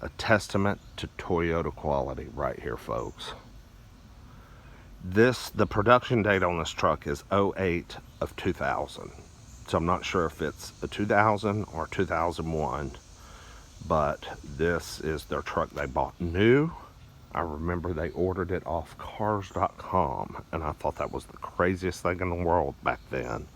a testament to Toyota quality right here, folks. The production date on this truck is 08 of 2000. So I'm not sure if it's a 2000 or 2001, but this is their truck they bought new. I remember they ordered it off cars.com, and I thought that was the craziest thing in the world back then.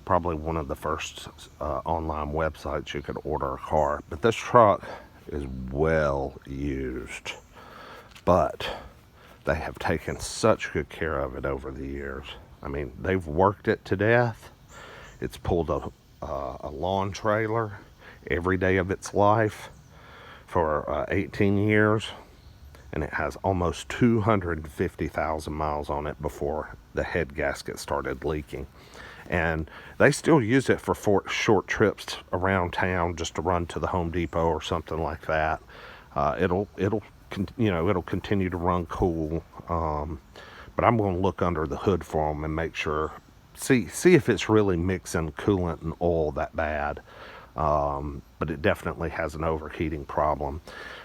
Probably one of the first online websites you could order a car. But this truck is well used, but they have taken such good care of it over the years. I mean, they've worked it to death. It's pulled a lawn trailer every day of its life for 18 years, and it has almost 250,000 miles on it before the head gasket started leaking. And they still use it for short trips around town, just to run to the Home Depot or something like that. It'll continue to run cool. But I'm going to look under the hood for them and make sure, see if it's really mixing coolant and oil that bad. But it definitely has an overheating problem.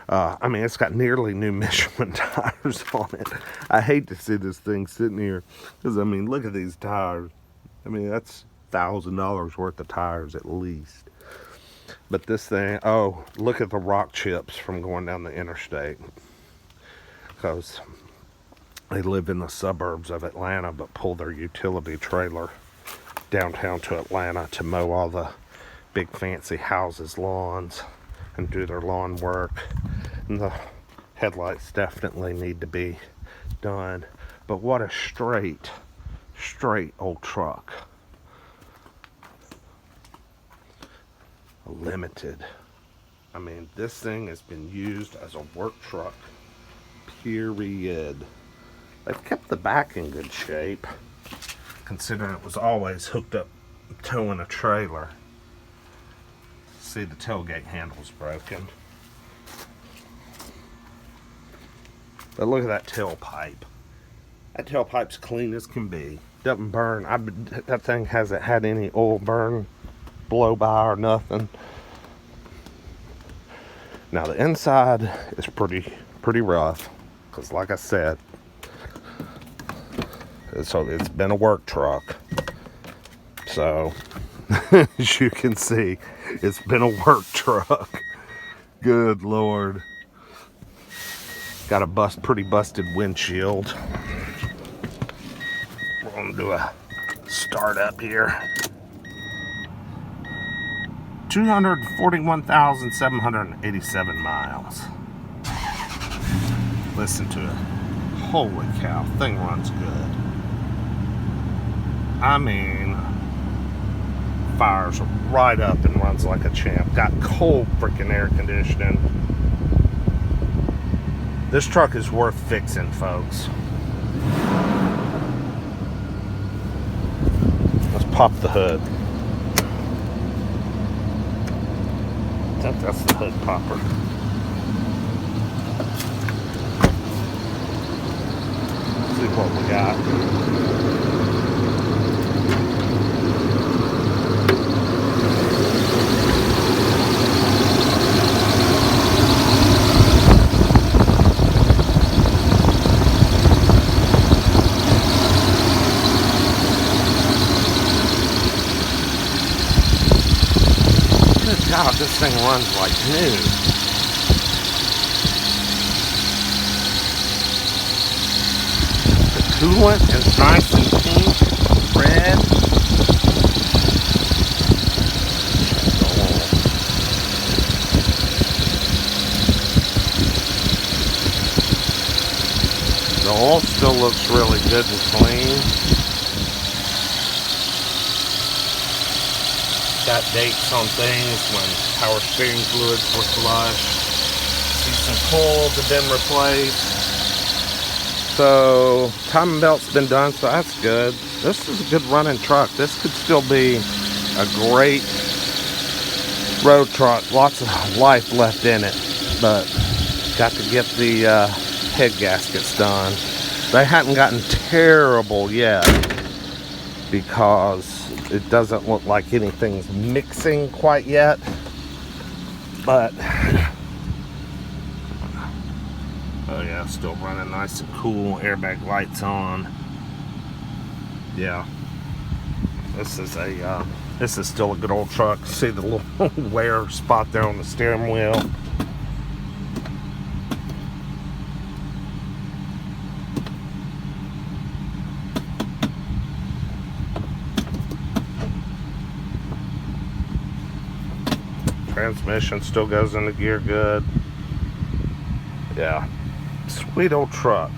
I mean, it's got nearly new Michelin tires on it. I hate to see this thing sitting here, because I mean, look at these tires. I mean, that's $1,000 worth of tires at least. But this thing, oh, look at the rock chips from going down the interstate. Because they live in the suburbs of Atlanta, but pull their utility trailer downtown to Atlanta to mow all the big fancy houses' lawns and do their lawn work. And the headlights definitely need to be done. But what a straight old truck. Limited. I mean, this thing has been used as a work truck, period. They've kept the back in good shape, considering it was always hooked up towing a trailer. See, the tailgate handle's broken. But look at that tailpipe. That tailpipe's clean as can be. Doesn't burn. That thing hasn't had any oil burn, blow by or nothing. Now the inside is pretty rough, because like I said, so it's been a work truck. So as you can see, it's been a work truck. Good Lord. Got a pretty busted windshield. We're gonna do a start up here. 241,787 miles. Listen to it. Holy cow, thing runs good. I mean, fires right up and runs like a champ. Got cold freaking air conditioning. This truck is worth fixing, folks. Let's pop the hood. I think that's the hood popper. Let's see what we got. God, this thing runs like new. The coolant is nice and pink, red. The oil still looks really good and clean. Got dates on things when power steering fluids were flushed. See some coils have been replaced. So timing belt's been done, so that's good. This is a good running truck. This could still be a great road truck. Lots of life left in it, but got to get the head gaskets done. They hadn't gotten terrible yet, because it doesn't look like anything's mixing quite yet. But oh yeah, still running nice and cool. Airbag lights on. Yeah, this is still a good old truck. See the little wear spot there on the steering wheel. Transmission still goes into gear good. Yeah, sweet old truck.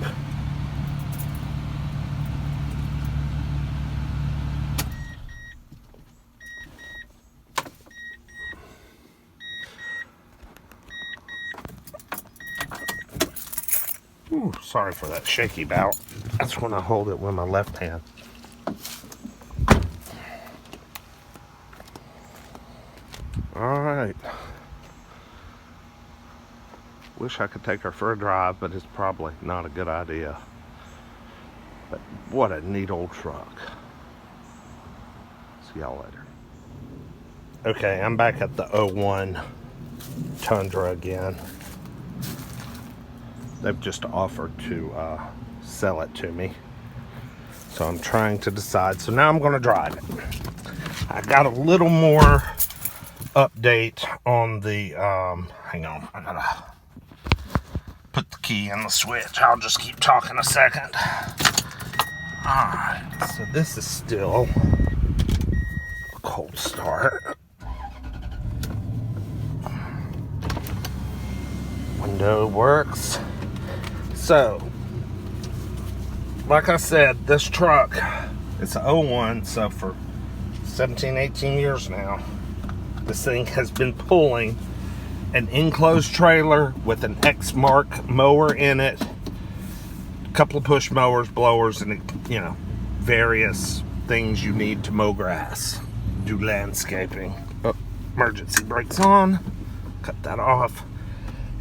Ooh, sorry for that shaky bout. That's when I hold it with my left hand. All right. Wish I could take her for a drive, but it's probably not a good idea. But what a neat old truck. See y'all later. Okay, I'm back at the 01 Tundra again. They've just offered to sell it to me. So I'm trying to decide. So now I'm going to drive it. I got a little more update on the, hang on, I gotta put the key in the switch. I'll just keep talking a second. Alright, so this is still a cold start. Window works. So, like I said, this truck, it's an 01, so for 17, 18 years now, this thing has been pulling an enclosed trailer with an X-Mark mower in it, a couple of push mowers, blowers, and, you know, various things you need to mow grass, do landscaping. Oh, emergency brakes on, cut that off.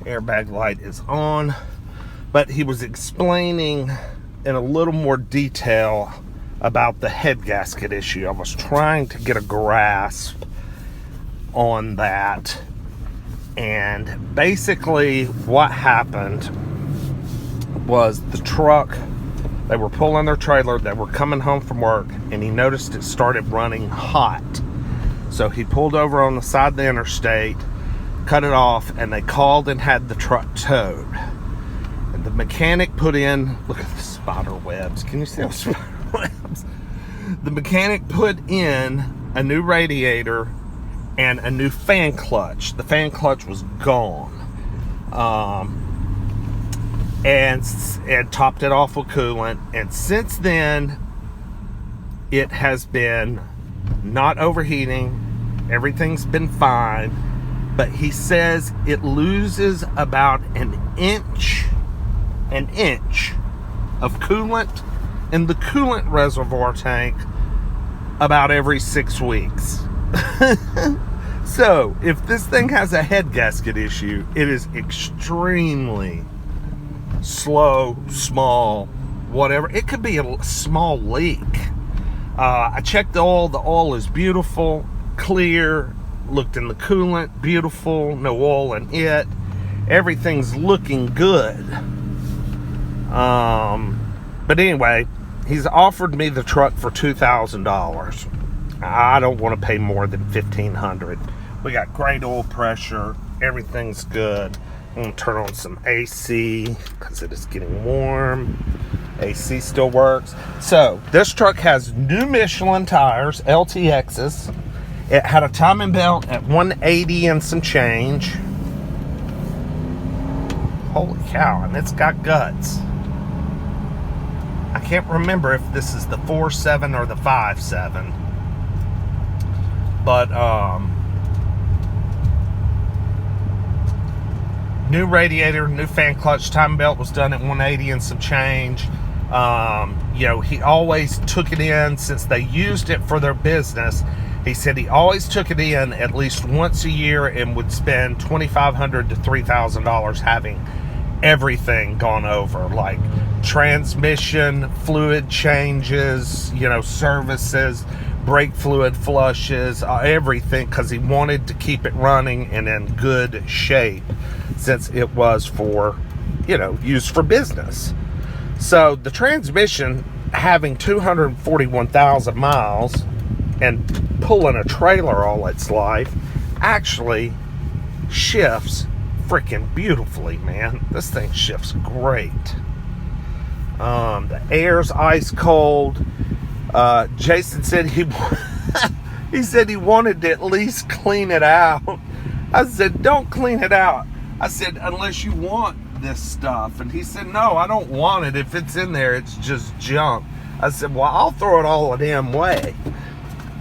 Airbag light is on. But he was explaining in a little more detail about the head gasket issue. I was trying to get a grasp on that, and basically what happened was the truck, they were pulling their trailer, they were coming home from work, and he noticed it started running hot. So he pulled over on the side of the interstate, cut it off, and they called and had the truck towed. And the mechanic put in, look at the spider webs, can you see those spider webs? The mechanic put in a new radiator and a new fan clutch. The fan clutch was gone. And topped it off with coolant. And since then, it has been not overheating. Everything's been fine. But he says it loses about an inch of coolant in the coolant reservoir tank about every 6 weeks. So, if this thing has a head gasket issue, it is extremely slow, small, whatever. It could be a small leak. I checked the oil is beautiful, clear, looked in the coolant, beautiful, no oil in it. Everything's looking good. But anyway, he's offered me the truck for $2,000. I don't want to pay more than $1,500. We got great oil pressure. Everything's good. I'm going to turn on some AC because it is getting warm. AC still works. So, this truck has new Michelin tires, LTXs. It had a timing belt at 180 and some change. Holy cow, and it's got guts. I can't remember if this is the 4.7 or the 5.7. But, new radiator, new fan clutch, timing belt was done at 180 and some change. You know, he always took it in since they used it for their business. He said he always took it in at least once a year and would spend $2,500 to $3,000 having everything gone over, like transmission, fluid changes, you know, services, brake fluid flushes, everything, because he wanted to keep it running and in good shape, since it was for, used for business. So the transmission, having 241,000 miles and pulling a trailer all its life, actually shifts freaking beautifully, man. This thing shifts great. The air's ice cold. Jason said he said he wanted to at least clean it out. I said, don't clean it out. I said, unless you want this stuff. And he said, no, I don't want it. If it's in there, it's just junk. I said, well, I'll throw it all a damn way.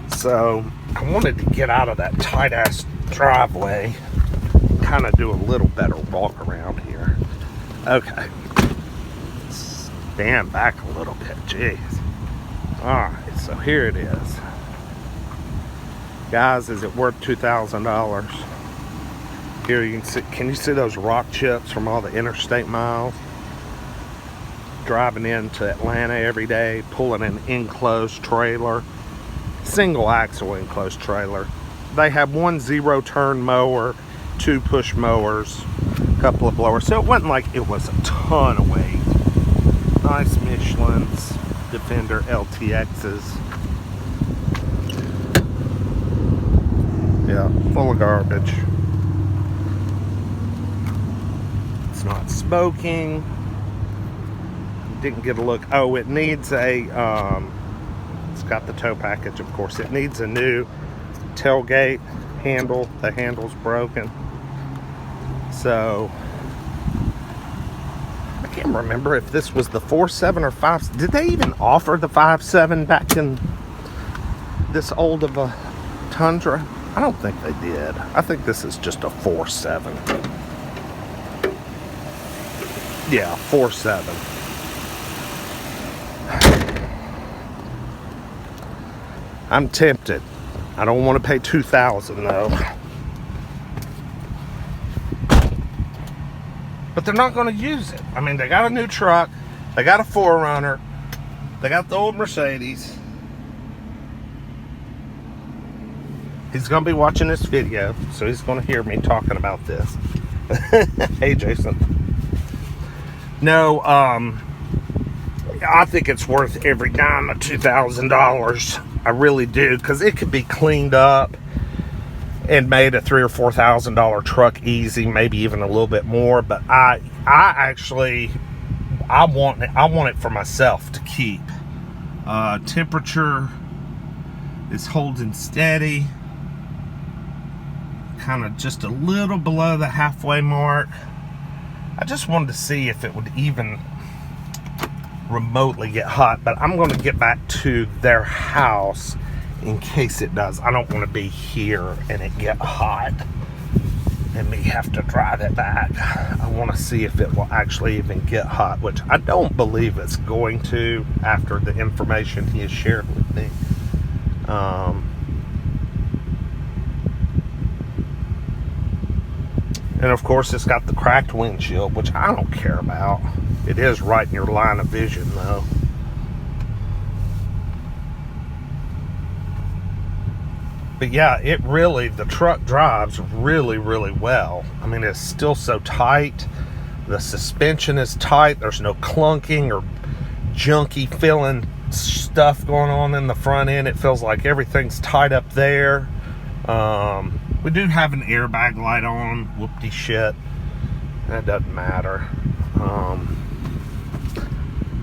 So I wanted to get out of that tight ass driveway, kind of do a little better walk around here. Okay, stand back a little bit. Jeez. All right, so here it is, guys. Is it worth $2,000? Here you can see. Can you see those rock chips from all the interstate miles? Driving into Atlanta every day, pulling an enclosed trailer, single axle enclosed trailer. They have 1 0-turn mower, 2 push mowers, a couple of blowers. So it wasn't like it was a ton of weight. Nice Michelin's, Defender LTXs. Yeah, full of garbage. It's not smoking. Didn't get a look. Oh, it needs a, it's got the tow package, of course. It needs a new tailgate handle. The handle's broken. So, I can't remember if this was the 4.7 or 5. Did they even offer the 5.7 back in this old of a Tundra? I don't think they did. I think this is just a 4.7. Yeah, 4.7. I'm tempted. I don't want to pay $2,000 though. But they're not going to use it. I mean, they got a new truck, they got a 4Runner, they got the old Mercedes. He's going to be watching this video, so he's going to hear me talking about this. Hey, Jason. No, I think it's worth every dime of $2,000. I really do, because it could be cleaned up and made a $3,000 or $4,000 truck easy, maybe even a little bit more. But I want it for myself to keep. Temperature is holding steady, kind of just a little below the halfway mark. I just wanted to see if it would even remotely get hot, but I'm going to get back to their house in case it does. I don't want to be here and it get hot and me have to drive it back. I want to see if it will actually even get hot, which I don't believe it's going to after the information he has shared with me. And of course, it's got the cracked windshield, which I don't care about. It is right in your line of vision, though. But yeah, the truck drives really, really well. I mean, it's still so tight. The suspension is tight. There's no clunking or junky feeling stuff going on in the front end. It feels like everything's tight up there. We do have an airbag light on. Whoopty shit. That doesn't matter.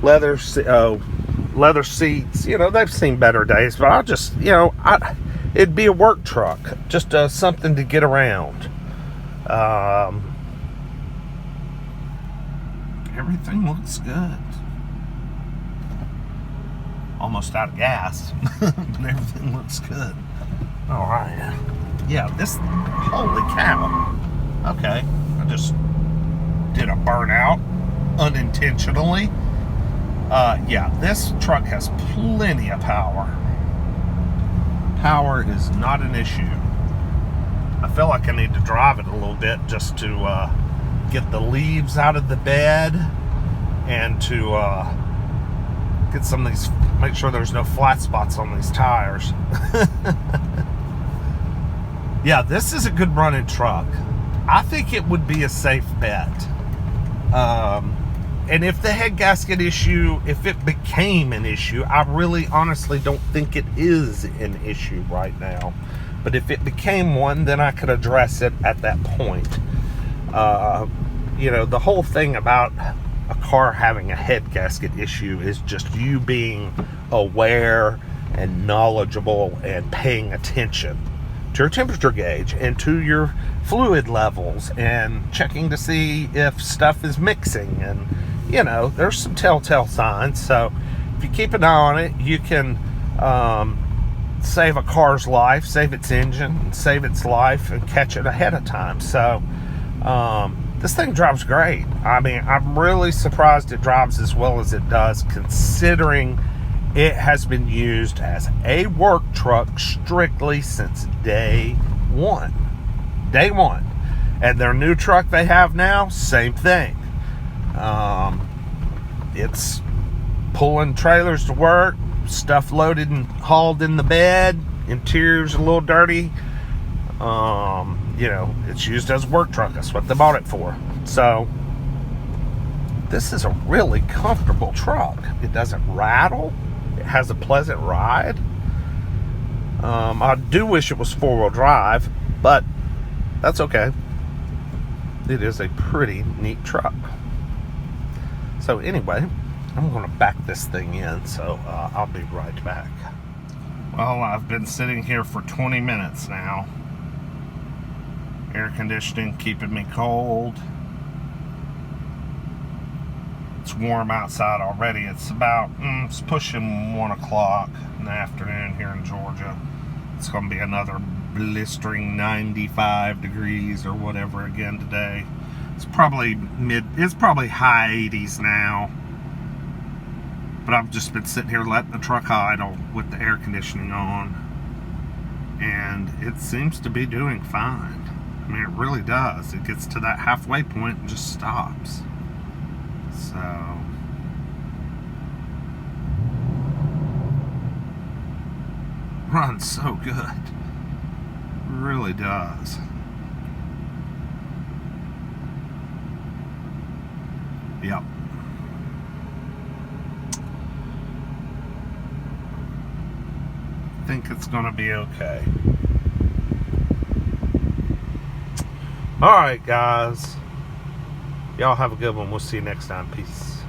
Leather seats. They've seen better days, but I'll just, it'd be a work truck, just something to get around. Everything looks good. Almost out of gas, but everything looks good. All right. Yeah, holy cow. Okay, I just did a burnout unintentionally. Yeah, this truck has plenty of power. Power is not an issue. I feel like I need to drive it a little bit just to get the leaves out of the bed and to get some of these make sure there's no flat spots on these tires. Yeah, this is a good running truck. I think it would be a safe bet. And if the head gasket issue, if it became an issue, I really honestly don't think it is an issue right now. But if it became one, then I could address it at that point. You know, the whole thing about a car having a head gasket issue is just you being aware and knowledgeable and paying attention to your temperature gauge and to your fluid levels and checking to see if stuff is mixing. And, you know, there's some telltale signs. So if you keep an eye on it, you can save a car's life, save its engine, save its life, and catch it ahead of time. So this thing drives great. I mean, I'm really surprised it drives as well as it does, considering it has been used as a work truck strictly since day one. Day one. And their new truck they have now, same thing. It's pulling trailers to work, stuff loaded and hauled in the bed, interior's a little dirty. You know, it's used as a work truck. That's what they bought it for. So this is a really comfortable truck. It doesn't rattle. It has a pleasant ride. I do wish it was four-wheel drive, but that's okay. It is a pretty neat truck. So anyway, I'm going to back this thing in, so I'll be right back. Well, I've been sitting here for 20 minutes now. Air conditioning keeping me cold. It's warm outside already. It's about, it's pushing 1 o'clock in the afternoon here in Georgia. It's going to be another blistering 95 degrees or whatever again today. It's probably high 80s now. But I've just been sitting here letting the truck idle with the air conditioning on. And it seems to be doing fine. I mean, it really does. It gets to that halfway point and just stops. So runs so good. Really does. Yep. I think it's gonna be okay. Alright guys, y'all have a good one. We'll see you next time. Peace.